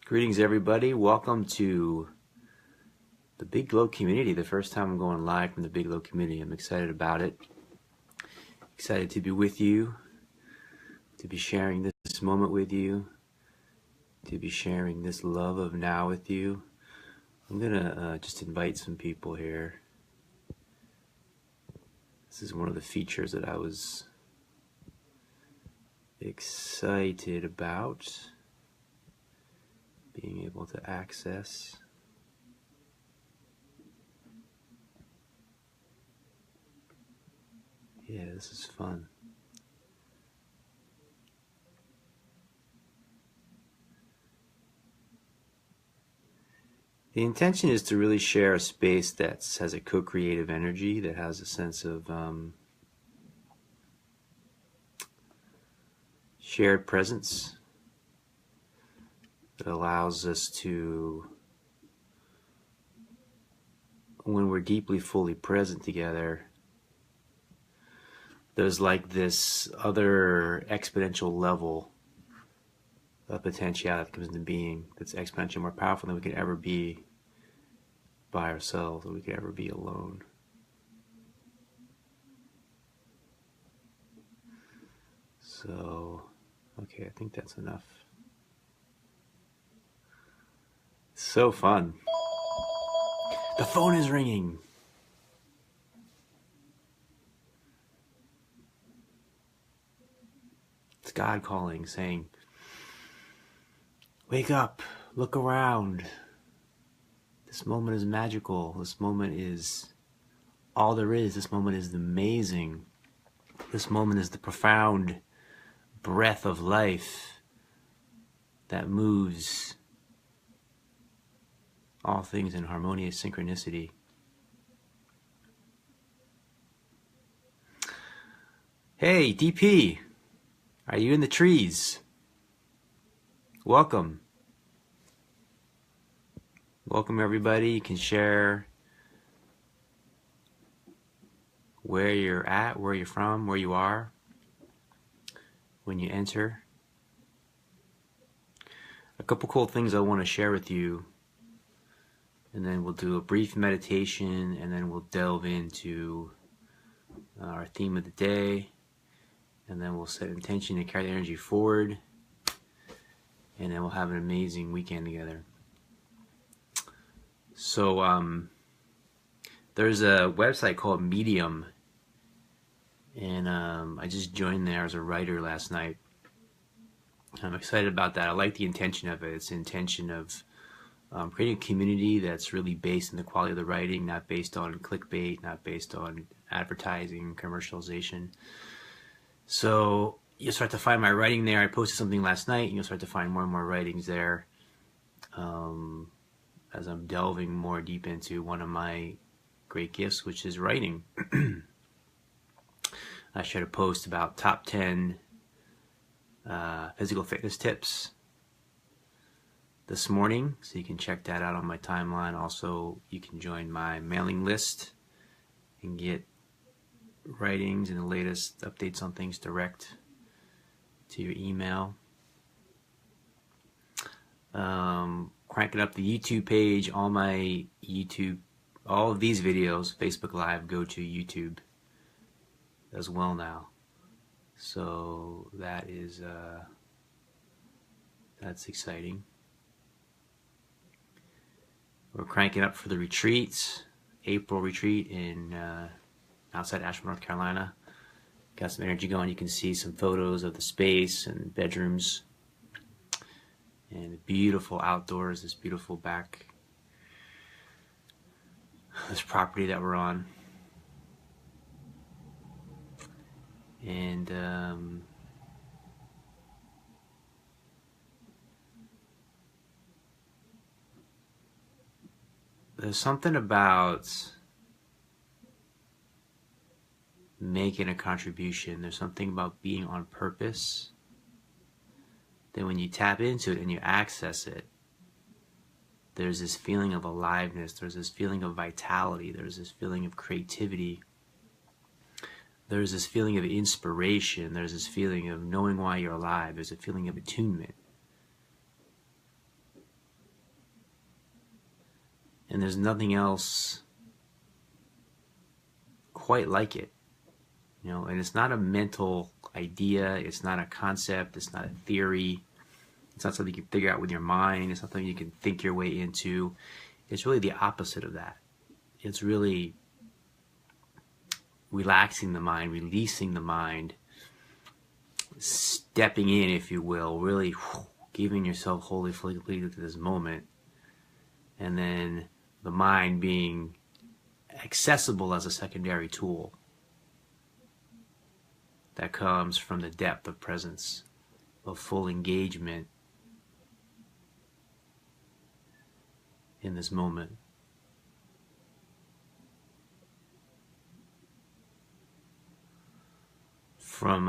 Greetings, everybody. Welcome to the Big Glow community. The first time I'm going live from the Big Glow community. I'm excited about it. Excited to be with you, to be sharing this moment with you, to be sharing this love of now with you. I'm going to just invite some people here. This is one of the features that I was excited about being able to access. Yeah, this is fun. The intention is to really share a space that has a co-creative energy, that has a sense of shared presence, that allows us to, when we're deeply, fully present together, there's like this other exponential level of potentiality that comes into being that's exponentially more powerful than we could ever be by ourselves, or we could ever be alone. So, okay, I think that's enough. So fun. The phone is ringing. It's God calling, saying, wake up, look around. This moment is magical. This moment is all there is. This moment is amazing. This moment is the profound breath of life that moves all things in harmonious synchronicity. Hey, DP, are you in the trees? Welcome. Welcome, everybody. You can share where you're at, where you're from, where you are when you enter. A couple cool things I want to share with you, and then we'll do a brief meditation, and then we'll delve into our theme of the day, and then we'll set intention to carry the energy forward, and then we'll have an amazing weekend together. So there's a website called Medium, and I just joined there as a writer last night. I'm excited about that. I like the intention of it. It's the intention of creating a community that's really based in the quality of the writing, not based on clickbait, not based on advertising, commercialization. So you'll start to find my writing there. I posted something last night, and you'll start to find more and more writings there as I'm delving more deep into one of my great gifts, which is writing. I shared a post about top 10 physical fitness tips this morning, so you can check that out on my timeline. Also, you can join my mailing list and get writings and the latest updates on things direct to your email. Cranking up the YouTube page. All my YouTube, all of these videos, Facebook Live, go to YouTube as well now. So that is that's exciting. We're cranking up for the retreats, April retreat in outside Asheville, North Carolina. Got some energy going. You can see some photos of the space and bedrooms and beautiful outdoors, this beautiful this property that we're on. And there's something about making a contribution. There's something about being on purpose. Then when you tap into it and you access it, there's this feeling of aliveness, there's this feeling of vitality, there's this feeling of creativity, there's this feeling of inspiration, there's this feeling of knowing why you're alive, there's a feeling of attunement. And there's nothing else quite like it. You know, and it's not a mental idea, it's not a concept, it's not a theory, it's not something you can figure out with your mind, it's not something you can think your way into. It's really the opposite of that. It's really relaxing the mind, releasing the mind, stepping in, if you will, really giving yourself wholly, fully, completely to this moment, and then the mind being accessible as a secondary tool that comes from the depth of presence, of full engagement in this moment. From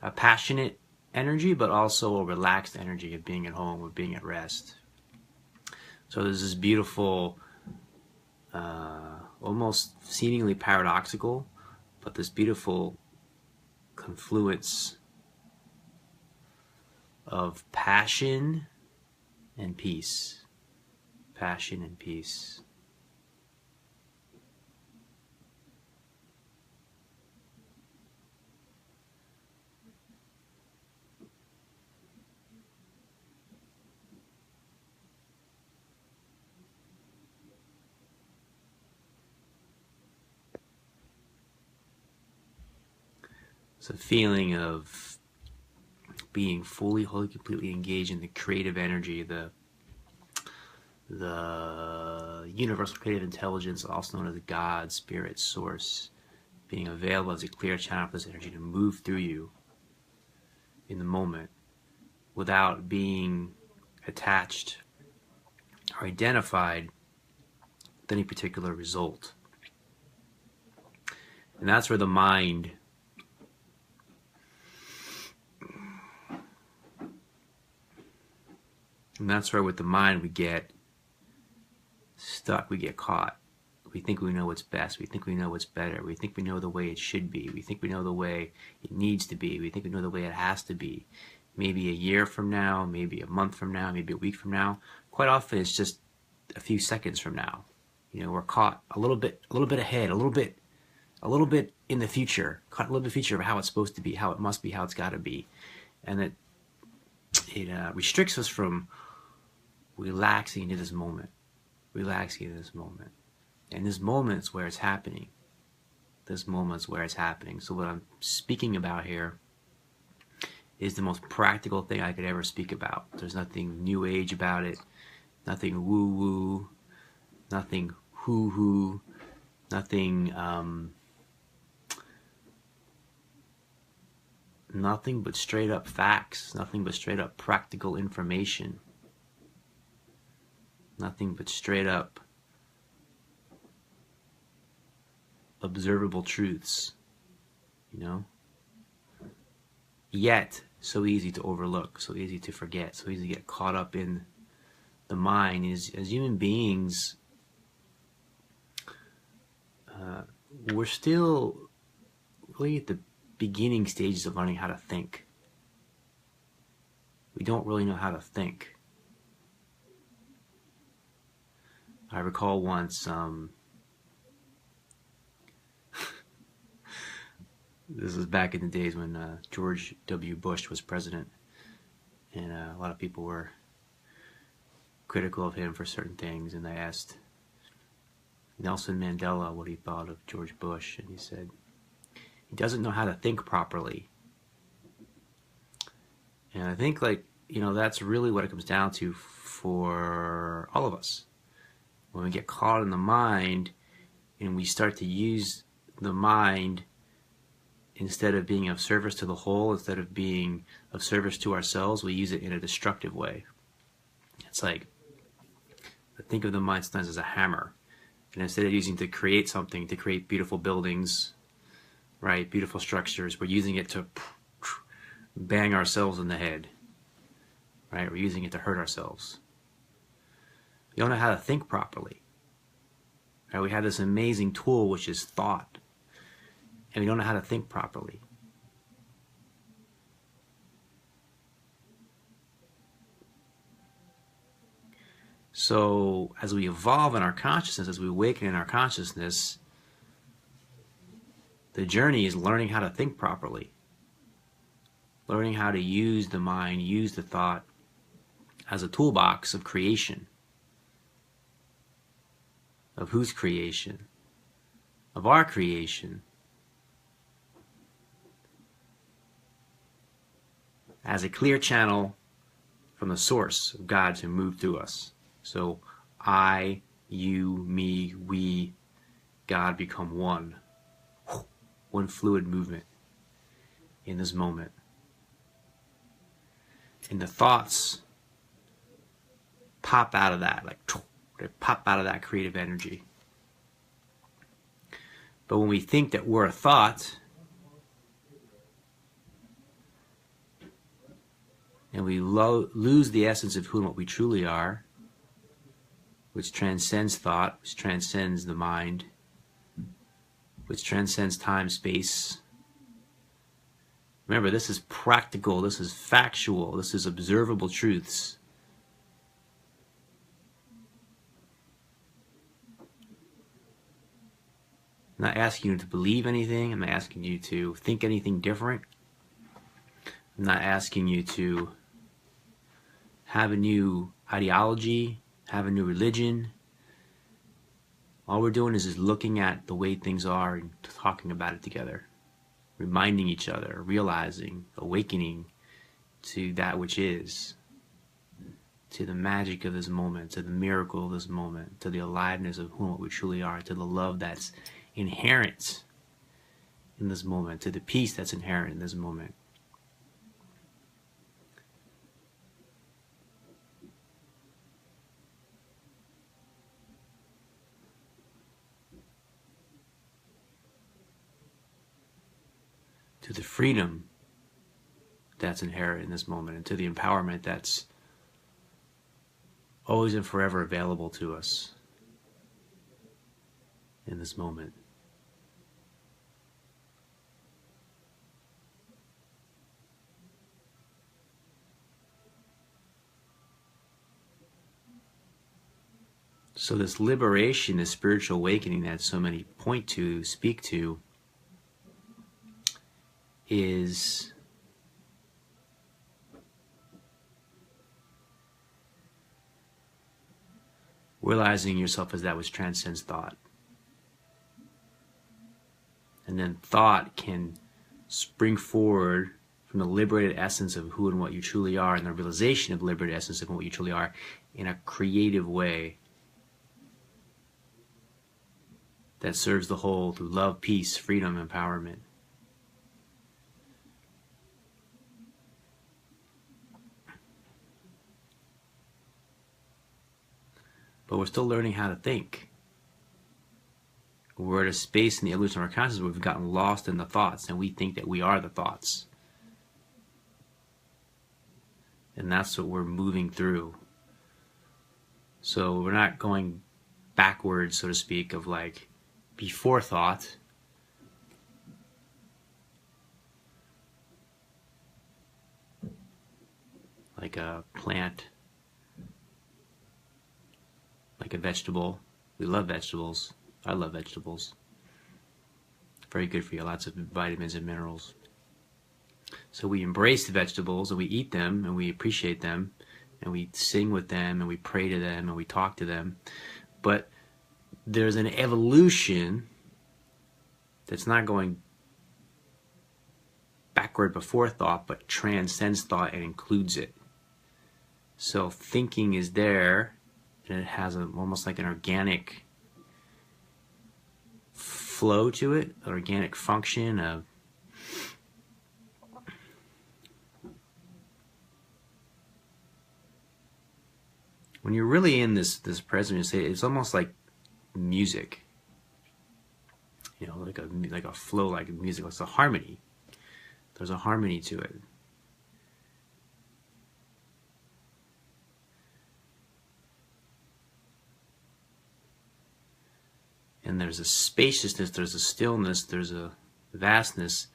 a passionate energy, but also a relaxed energy of being at home, of being at rest. So there's this beautiful, almost seemingly paradoxical, but this beautiful confluence of passion and peace. Passion and peace. It's a feeling of being fully, wholly, completely engaged in the creative energy, the universal creative intelligence, also known as God, Spirit, Source, being available as a clear channel for this energy to move through you in the moment without being attached or identified with any particular result. And that's where the mind And that's where with the mind we get stuck, we get caught. We think we know what's best. We think we know what's better. We think we know the way it should be. We think we know the way it needs to be. We think we know the way it has to be. Maybe a year from now, maybe a month from now, maybe a week from now. Quite often it's just a few seconds from now. You know, we're caught a little bit ahead, a little bit in the future, caught a little bit in the future of how it's supposed to be, how it must be, how it's got to be. And it restricts us from relaxing into this moment, And this moment's where it's happening. So what I'm speaking about here is the most practical thing I could ever speak about. There's nothing new age about it, nothing woo-woo, nothing hoo-hoo, nothing but straight up facts, nothing but straight up practical information. Nothing but straight up observable truths, you know? Yet, so easy to overlook, so easy to forget, so easy to get caught up in the mind. As human beings, we're still really at the beginning stages of learning how to think. We don't really know how to think. I recall once, this was back in the days when George W. Bush was president, and a lot of people were critical of him for certain things, and they asked Nelson Mandela what he thought of George Bush, and he said, he doesn't know how to think properly. And I think, that's really what it comes down to for all of us. When we get caught in the mind and we start to use the mind instead of being of service to the whole, instead of being of service to ourselves, we use it in a destructive way. It's like, think of the mind sometimes as a hammer. And instead of using it to create something, to create beautiful buildings, right, beautiful structures, we're using it to bang ourselves in the head, right? We're using it to hurt ourselves. We don't know how to think properly. Right? We have this amazing tool, which is thought, and we don't know how to think properly. So as we evolve in our consciousness, as we awaken in our consciousness, the journey is learning how to think properly. Learning how to use the mind, use the thought as a toolbox of creation. Of whose creation? Of our creation. As a clear channel from the source of God to move through us. So I, you, me, we, God become one. One fluid movement in this moment. And the thoughts pop out of that, like they pop out of that creative energy. But when we think that we're a thought, and we lose the essence of who and what we truly are, which transcends thought, which transcends the mind, which transcends time, space. Remember, this is practical, this is factual, this is observable truths. I'm not asking you to believe anything, I'm not asking you to think anything different. I'm not asking you to have a new ideology, have a new religion. All we're doing is just looking at the way things are and talking about it together. Reminding each other, realizing, awakening to that which is. To the magic of this moment, to the miracle of this moment, to the aliveness of who and what we truly are, to the love that's inherent in this moment, to the peace that's inherent in this moment. To the freedom that's inherent in this moment, and to the empowerment that's always and forever available to us in this moment. So this liberation, this spiritual awakening that so many point to, speak to, is realizing yourself as that which transcends thought. And then thought can spring forward from the liberated essence of who and what you truly are, and the realization of the liberated essence of what you truly are in a creative way that serves the whole through love, peace, freedom, empowerment. But we're still learning how to think. We're at a space in the evolution of our consciousness where we've gotten lost in the thoughts, and we think that we are the thoughts. And that's what we're moving through. So we're not going backwards, so to speak, of like before thought. Like a plant, like a vegetable. We love vegetables. I love vegetables. Very good for you, lots of vitamins and minerals. So we embrace the vegetables and we eat them and we appreciate them and we sing with them and we pray to them and we talk to them. But there's an evolution that's not going backward before thought, but transcends thought and includes it. So thinking is there, and it has almost like an organic flow to it, an organic function of when you're really in this present, you say it's almost like music, you know, like a flow, like music. It's a harmony. There's a harmony to it. And there's a spaciousness, there's a stillness, there's a vastness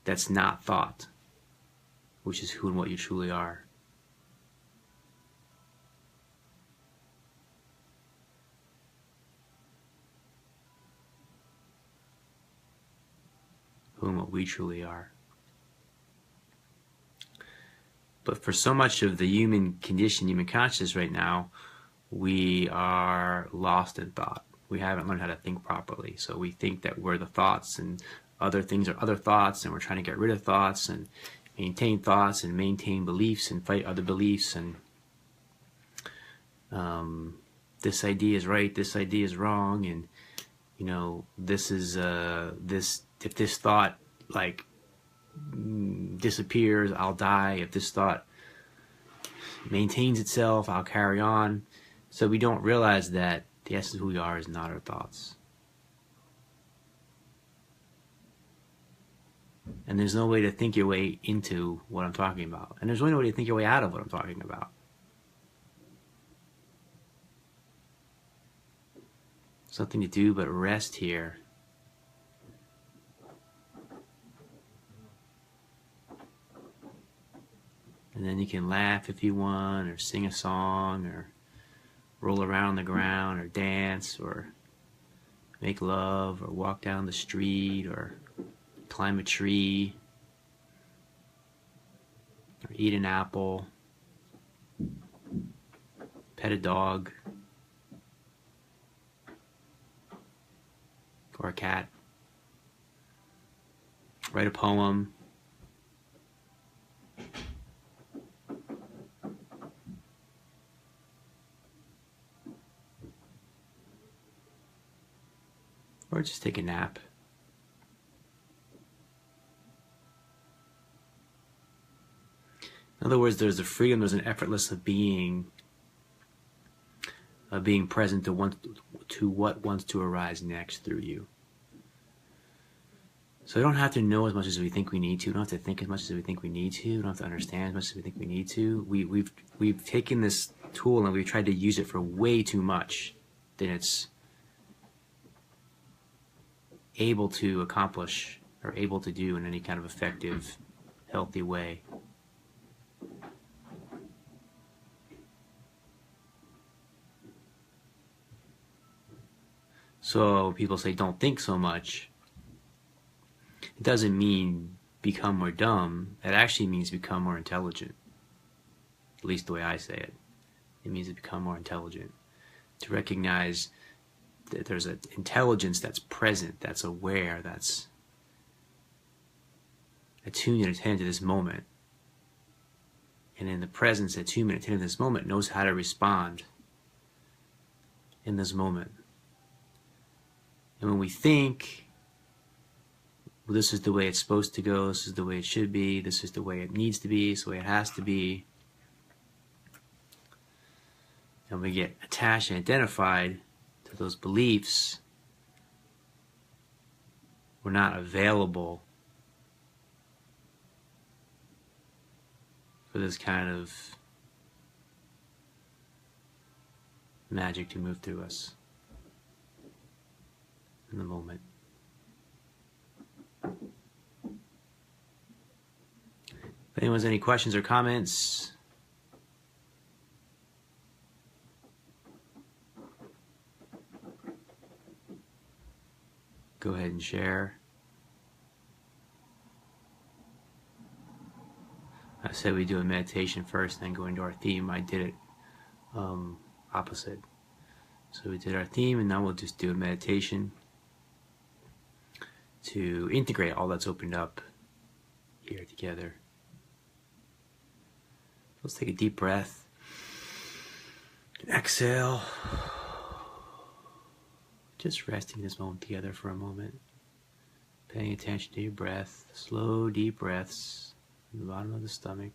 that's not thought, which is who and what you truly are. who and what we truly are. But for so much of the human condition, human consciousness right now, we are lost in thought. We haven't learned how to think properly. So we think that we're the thoughts, and other things are other thoughts, and we're trying to get rid of thoughts and maintain thoughts and maintain beliefs and fight other beliefs. And this idea is right, this idea is wrong, and this is this. If this thought disappears, I'll die. If this thought maintains itself, I'll carry on. So we don't realize that the essence of who we are is not our thoughts. And there's no way to think your way into what I'm talking about. And there's only no way to think your way out of what I'm talking about. There's nothing to do but rest here. And then you can laugh if you want, or sing a song, or roll around on the ground, or dance, or make love, or walk down the street, or climb a tree, or eat an apple, pet a dog, or a cat, write a poem, or just take a nap. In other words, there's a freedom, there's an effortless of being present to what wants to arise next through you. So we don't have to know as much as we think we need to. We don't have to think as much as we think we need to. We don't have to understand as much as we think we need to. We've taken this tool and we've tried to use it for way too much than it's able to accomplish or able to do in any kind of effective, healthy way. So people say don't think so much. It doesn't mean become more dumb. It actually means become more intelligent. At least the way I say it. It means to become more intelligent. To recognize that there's an intelligence that's present, that's aware, that's attuned and attentive to this moment. And in the presence, attunement, attentive to this moment, knows how to respond in this moment. And when we think, well, this is the way it's supposed to go, this is the way it should be, this is the way it needs to be, this is the way it has to be, and we get attached and identified to those beliefs, we're not available for this kind of magic to move through us in the moment. If anyone has any questions or comments, go ahead and share. I said we do a meditation first, then go into our theme. I did it opposite. So we did our theme, and now we'll just do a meditation to integrate all that's opened up here together. Let's take a deep breath. Exhale. Just resting this moment together for a moment. Paying attention to your breath. Slow, deep breaths from the bottom of the stomach.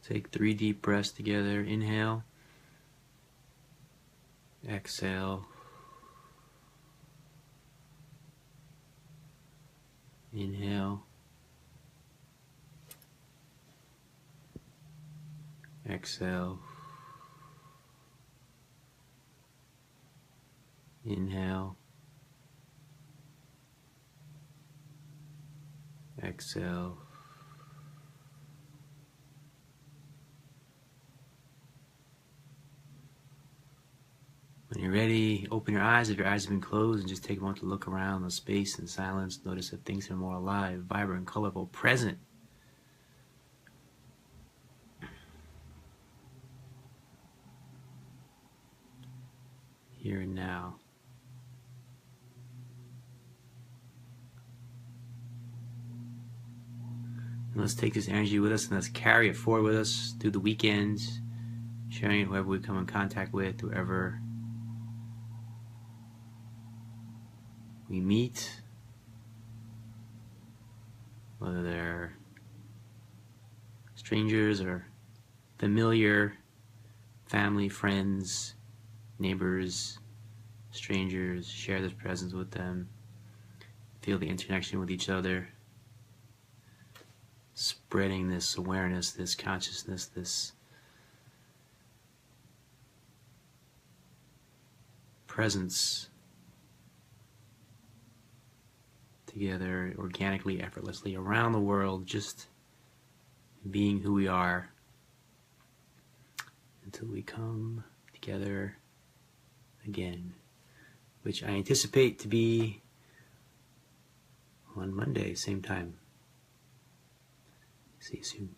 Take 3 deep breaths together. Inhale. Exhale. Inhale. Exhale. Inhale. Exhale. When you're ready, open your eyes if your eyes have been closed and just take a moment to look around the space and silence. Notice if things are more alive, vibrant, colorful, present. Here and now. And let's take this energy with us and let's carry it forward with us through the weekends, sharing it whoever we come in contact with, whoever we meet, whether they're strangers or familiar, family, friends, neighbors, strangers. Share this presence with them. Feel the interconnection with each other. Spreading this awareness, this consciousness, this presence together organically, effortlessly around the world, just being who we are until we come together again, which I anticipate to be on Monday, same time. See you soon.